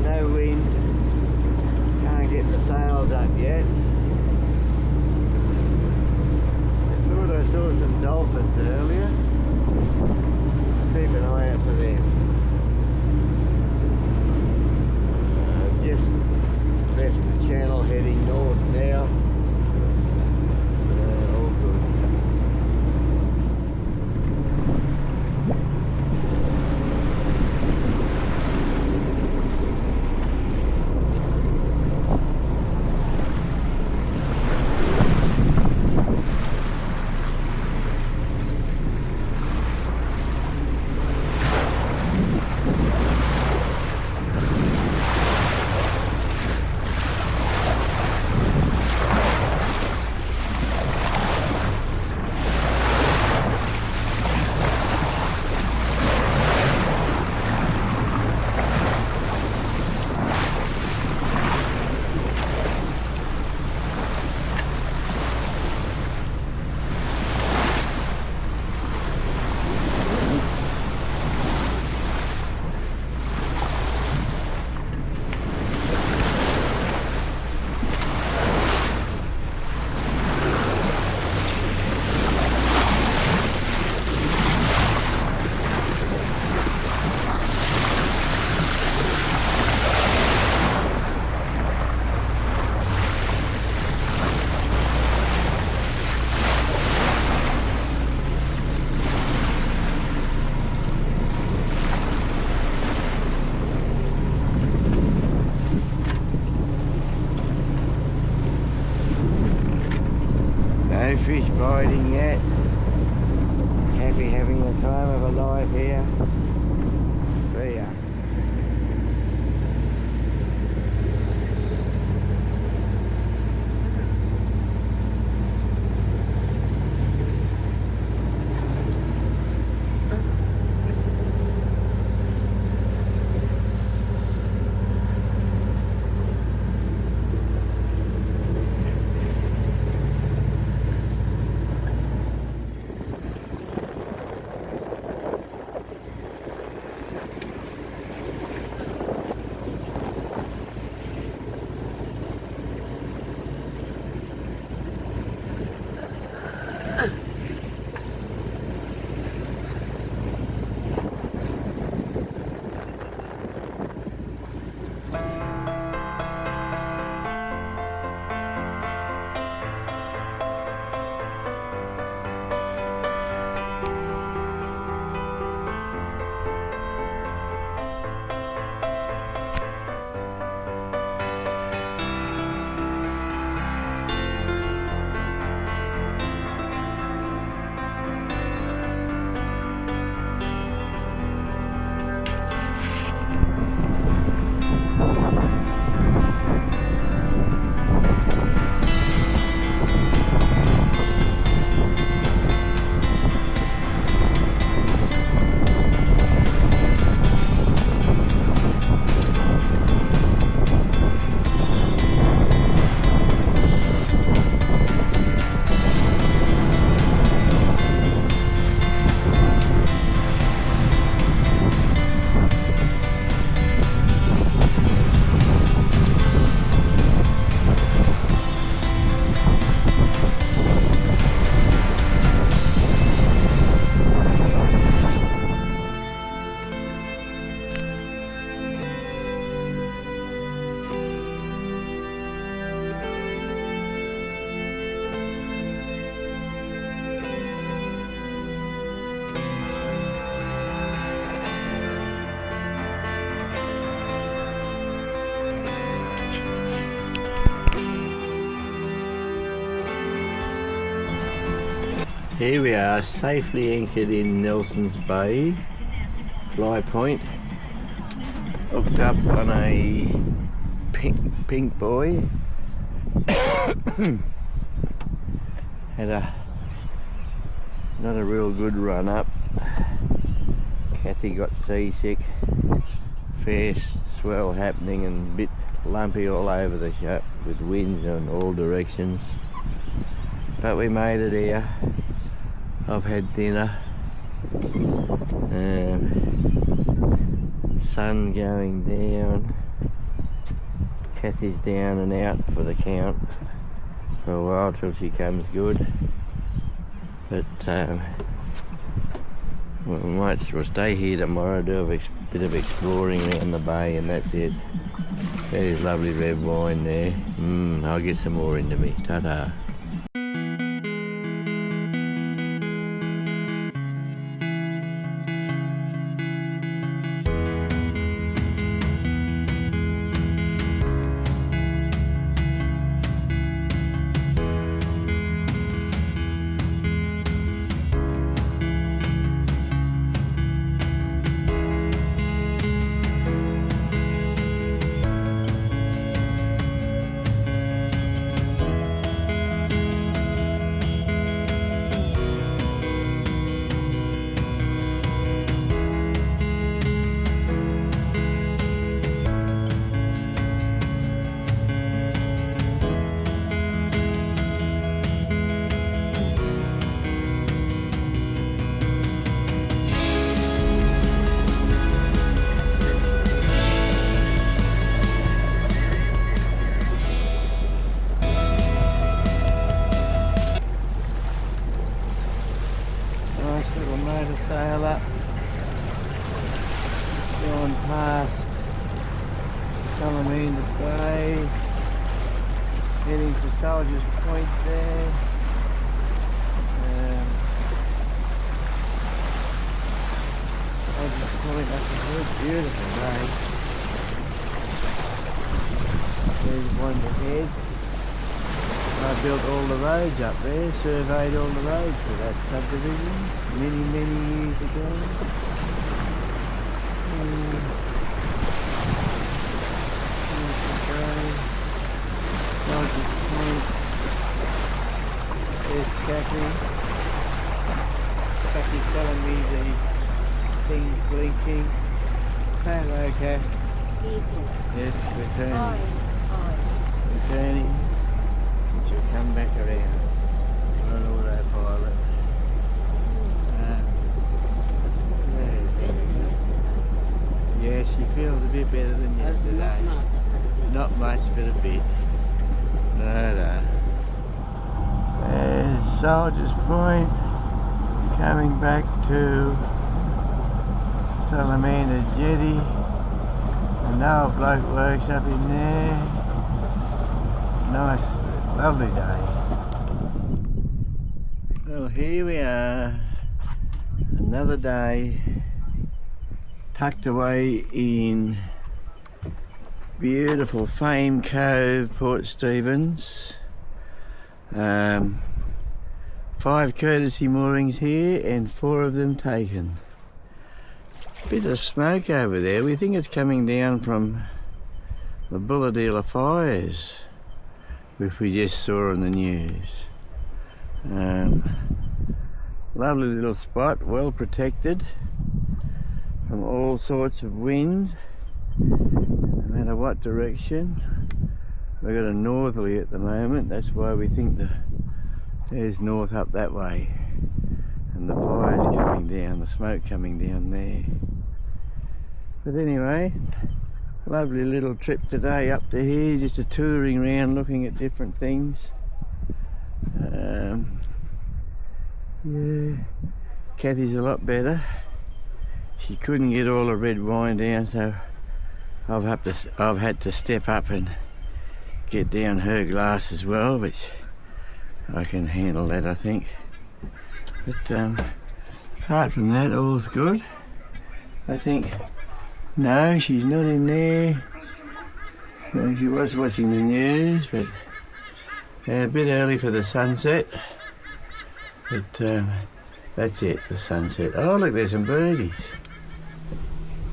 no wind, can't get the sails up yet. I thought I saw some dolphins earlier. Keep an eye out for them. I've just left the channel heading north now. All good. No fish biting yet. Happy having the time of a life here. See ya. Here we are, safely anchored in Nelson's Bay, fly point, hooked up on a pink buoy. Had not a real good run up. Kathy got seasick, fair swell happening and a bit lumpy all over the ship with winds in all directions. But we made it here. I've had dinner. Sun going down. Kathy's down and out for the count for a while till she comes good. But we'll stay here tomorrow, do a bit of exploring around the bay, and that's it. That is lovely red wine there. I'll get some more into me. Ta-da. Sail up, going past Salamanda Bay, heading to Soldiers Point there. Soldiers Point, that's a good, beautiful day. There's one ahead. I built all the roads up there, surveyed all the roads for that subdivision many years ago. Soldiers Point. There's Kathy. Kathy's telling me the thing's blinking. Hello, Kath. Yes, we're turning. We're turning. She'll come back around on an autopilot. Yeah, she feels a bit better than yesterday. Not much, but a bit. No. There's Soldiers Point, coming back to Salamander Jetty. An old bloke works up in there. Nice. Lovely day. Well, here we are, another day tucked away in beautiful Fame Cove, Port Stephens. 5 courtesy moorings here and 4 of them taken. Bit of smoke over there. We think it's coming down from the Bulladila fires, which we just saw on the news. Lovely little spot, well protected from all sorts of wind, no matter what direction. We've got a northerly at the moment, that's why we think there's north up that way, and the fire's coming down, the smoke coming down there. But anyway, lovely little trip today up to here, just a touring around looking at different things. Yeah, Kathy's a lot better. She couldn't get all the red wine down, so I've had to step up and get down her glass as well, but I can handle that, I think. But apart from that, all's good. I think. No, she's not in there. No, she was watching the news, but a bit early for the sunset. But that's it, the sunset. Oh, look, there's some birdies.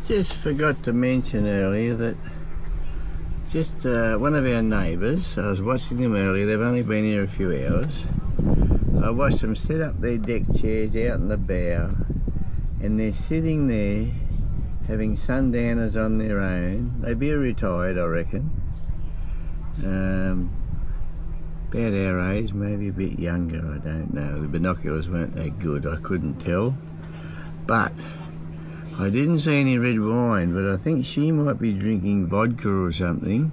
Just forgot to mention earlier that just one of our neighbours, I was watching them earlier, they've only been here a few hours. I watched them set up their deck chairs out in the bow, and they're sitting there having sundowners on their own. They'd be retired, I reckon. About our age, maybe a bit younger, I don't know. The binoculars weren't that good, I couldn't tell. But I didn't see any red wine, but I think she might be drinking vodka or something.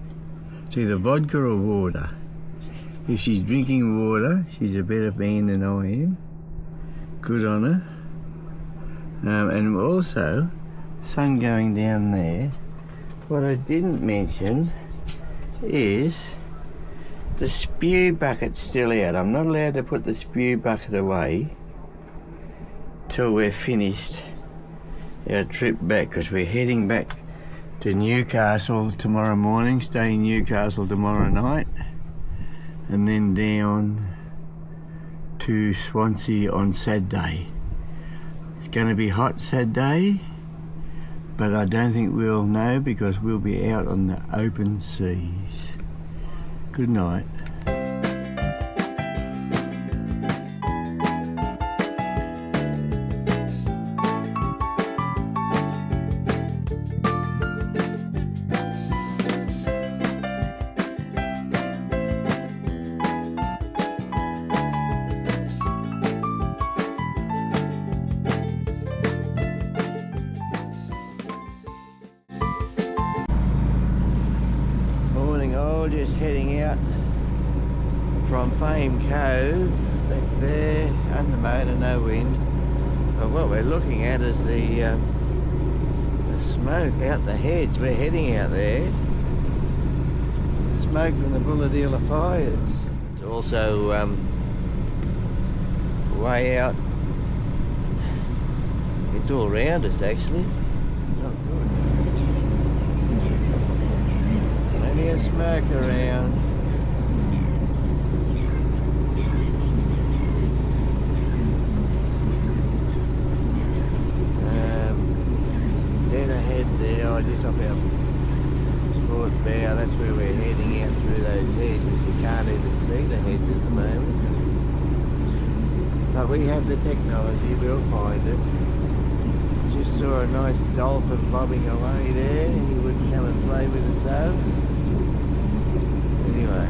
It's either vodka or water. If she's drinking water, she's a better man than I am. Good on her. And also, sun going down there. What I didn't mention is the spew bucket's still out. I'm not allowed to put the spew bucket away till we're finished our trip back, because we're heading back to Newcastle tomorrow morning, stay in Newcastle tomorrow night, and then down to Swansea on Saturday. It's going to be hot Saturday, but I don't think we'll know because we'll be out on the open seas. Good night. Just heading out from Cove, back there, under motor, no wind. But what we're looking at is the smoke out the heads. We're heading out there. Smoke from the Bulladila fires. It's also way out. It's all around us actually. Not good. Plenty of smoke around. Dead ahead there, just off our port bow, that's where we're heading out through those hedges. You can't even see the hedges at the moment. But we have the technology, we'll find it. Just saw a nice dolphin bobbing away there. He wouldn't come and play with us though. Anyway.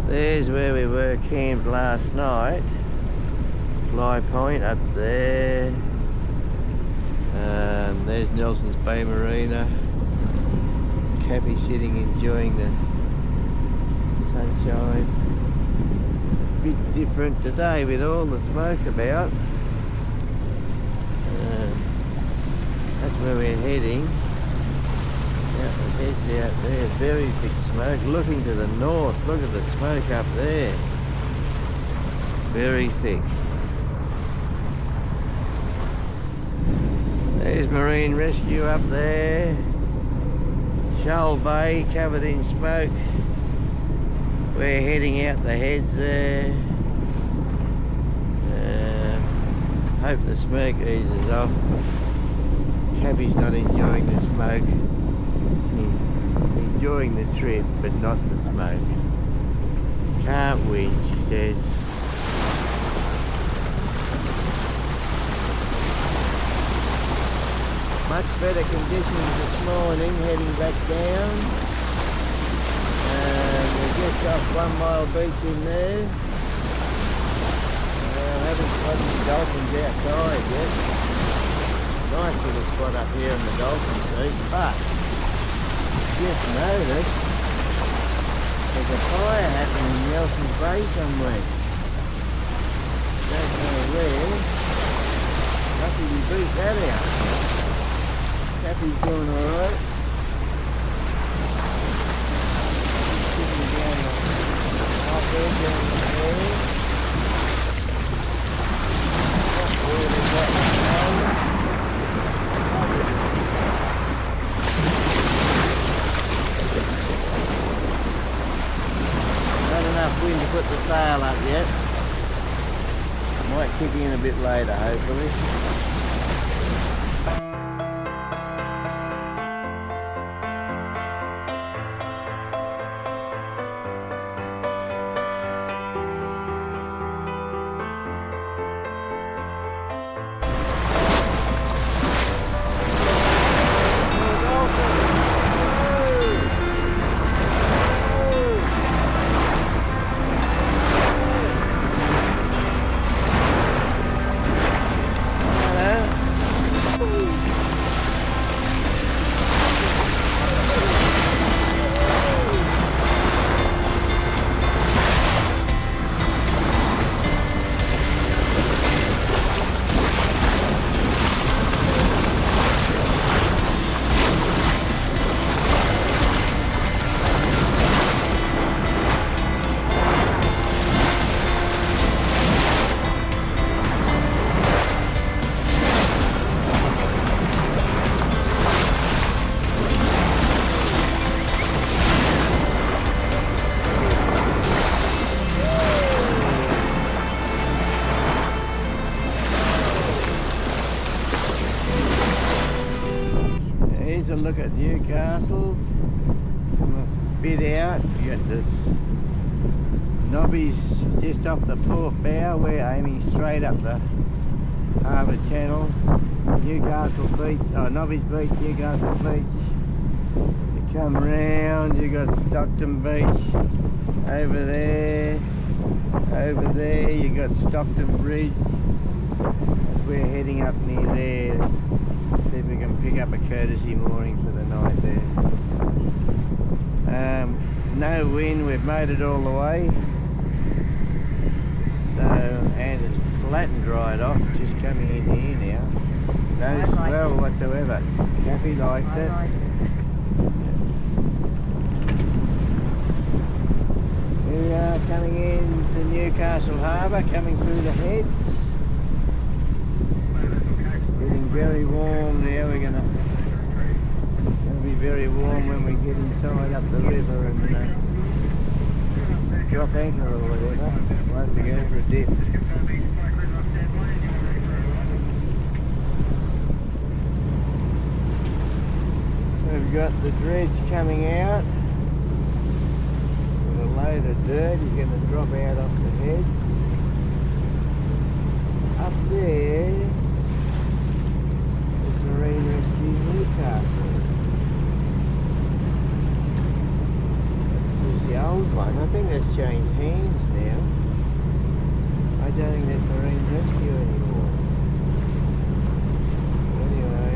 There's where we were camped last night. Fly point up there. There's Nelson's Bay Marina. Cappy sitting enjoying the sunshine. Bit different today with all the smoke about. That's where we're heading. Out the heads out there, very thick smoke. Looking to the north, look at the smoke up there. Very thick. There's Marine Rescue up there. Shoal Bay covered in smoke. We're heading out the heads there. Hope the smoke eases off. Cappy's not enjoying the smoke. He's enjoying the trip, but not the smoke. Can't win, she says. Much better conditions this morning, heading back down. We're just off 1 Mile Beach in there. Haven't spotted the dolphins outside yet. Nice little spot up here in the dolphin seat, but just noticed there's a fire happening in Nelson's Bay somewhere. Don't know where. Lucky we beat that out. Cappy's doing alright. Sitting down the hot bed down there. Not enough wind to put the sail up yet. Might kick in a bit later, hopefully. A look at Newcastle from a bit out. You got the Nobby's just off the port bow. We're aiming straight up the harbour channel. Newcastle Beach, Nobby's Beach, Newcastle Beach. You come round, you got Stockton Beach over there. Over there you got Stockton Bridge. We're heading up near there. See if we can pick up a courtesy mooring for the night there. No wind, we've made it all the way. So, and it's flat and dried off, just coming in here now. No swell whatsoever. Cappy likes it. Here we are coming in to Newcastle Harbour, coming through the heads. Very warm now. We're gonna be very warm when we get inside up the river and drop anchor or whatever. We'll have to go for a dip. We've got the dredge coming out with a load of dirt. He's going to drop out off the head. Up there Marine Rescue Newcastle. There's the old one. I think that's changed hands now. I don't think that's Marine Rescue anymore. Anyway,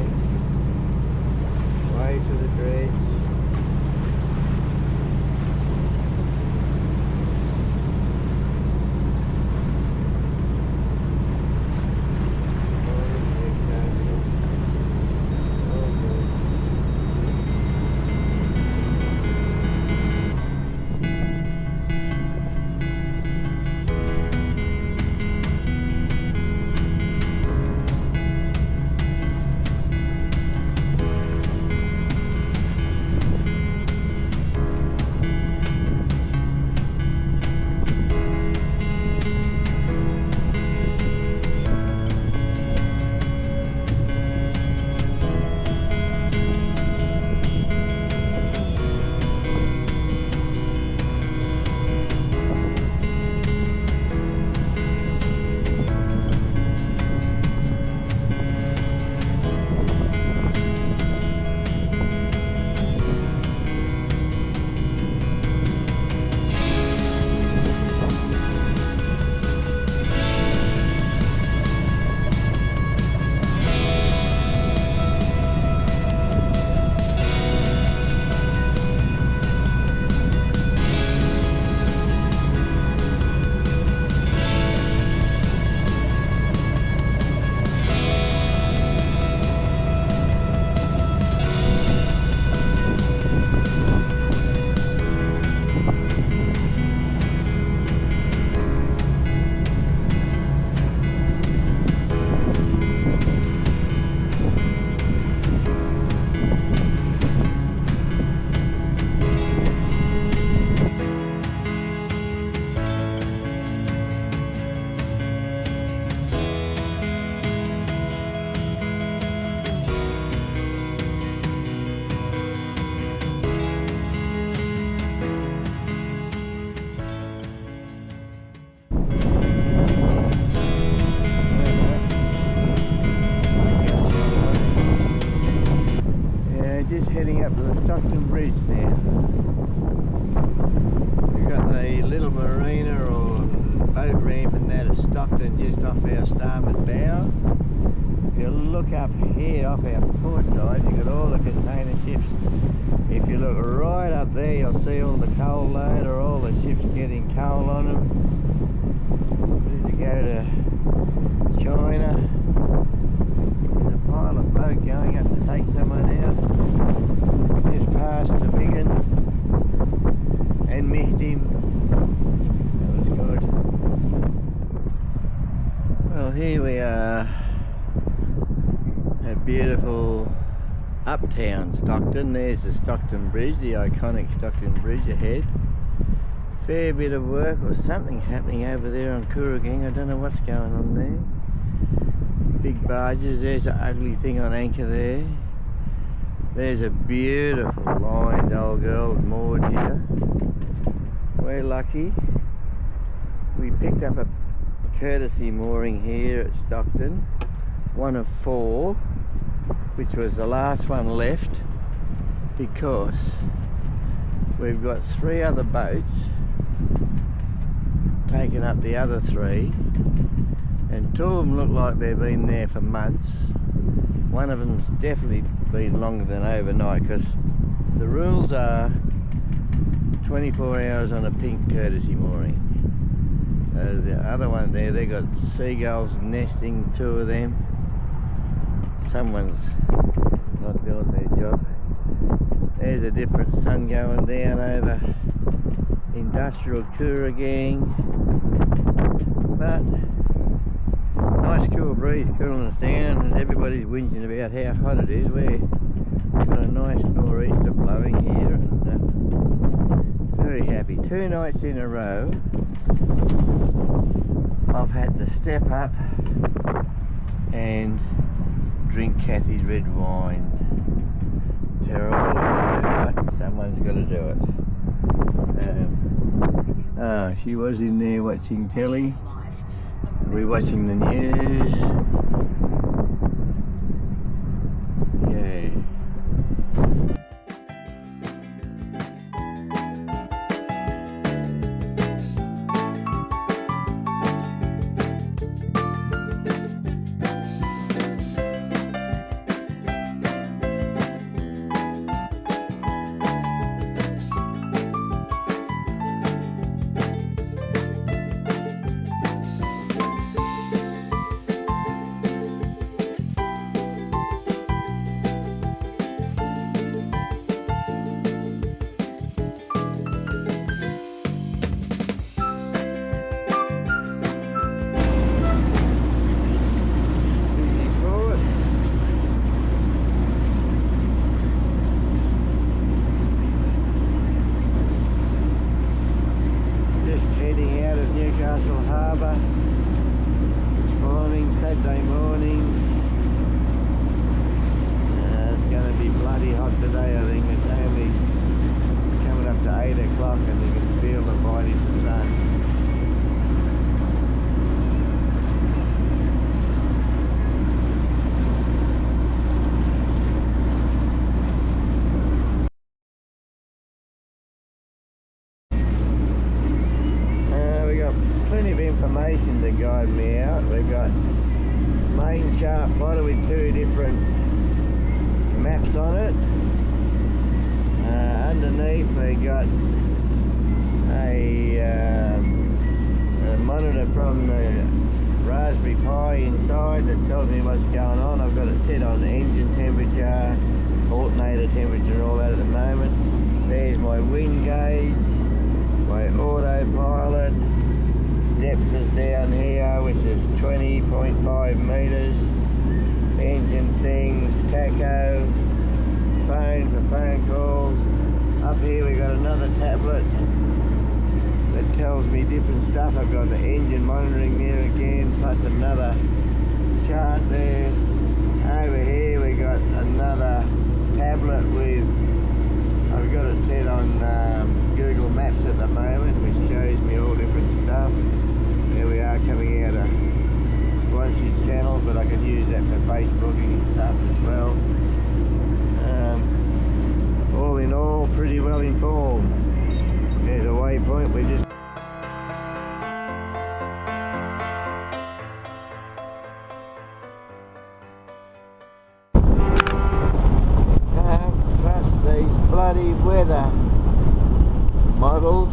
up to the Stockton Bridge now. We've got the little marina or boat ramp and that at Stockton just off our starboard bow. If you look up here off our port side, you've got all the container ships. If you look right up there, you'll see all the coal load or all the ships getting coal on them. Ready to go to China. There's a pile of bloke going up to take someone out. Just passed the big one and missed him. That was good. Well, here we are. A beautiful uptown Stockton. There's the Stockton Bridge, the iconic Stockton Bridge ahead. Fair bit of work or something happening over there on Kooragang. I don't know what's going on there. Big barges. There's an ugly thing on anchor there. There's a beautiful line old girl moored here. We're lucky. We picked up a courtesy mooring here at Stockton. One of 4, which was the last one left, because we've got 3 other boats taking up the other 3, and 2 of them look like they've been there for months. One of them's definitely been longer than overnight, because the rules are 24 hours on a pink courtesy mooring. The other one there, they got seagulls nesting, 2 of them. Someone's not doing their job. There's a different sun going down over industrial Kooragang, but nice cool breeze cooling us down, and everybody's whinging about how hot it is. We've got a nice nor'easter blowing here, and very happy. 2 nights in a row I've had to step up and drink Kathy's red wine. Terrible, but someone's got to do it. She was in there watching telly. We're watching the news. Yeah. Newcastle Harbour. It's morning, Saturday morning. It's going to be bloody hot today, I think. It's only coming up to 8 o'clock and you can feel the bite in the sun. Plenty of information to guide me out. We've got main shaft plotter with 2 different maps on it. Underneath we got a monitor from the Raspberry Pi inside that tells me what's going on. I've got it set on engine temperature, alternator temperature and all that at the moment. There's my wind gauge, my autopilot. Depth is down here, which is 20.5 metres. Engine things, tacho, phone for phone calls. Up here we got another tablet that tells me different stuff. I've got the engine monitoring there again, plus another chart there. Over here we got another tablet with, I've got it set on Google Maps at the moment, which shows me all different stuff. There we are coming out of Swansea channel, but I could use that for Facebooking and stuff as well. bloody weather models.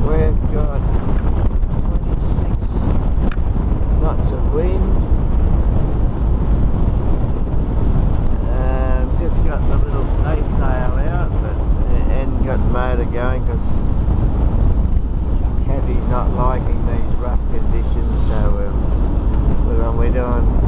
We've got 26 knots of wind. Just got the little staysail out, and got motor going because Kathy's not liking these rough conditions, so we're doing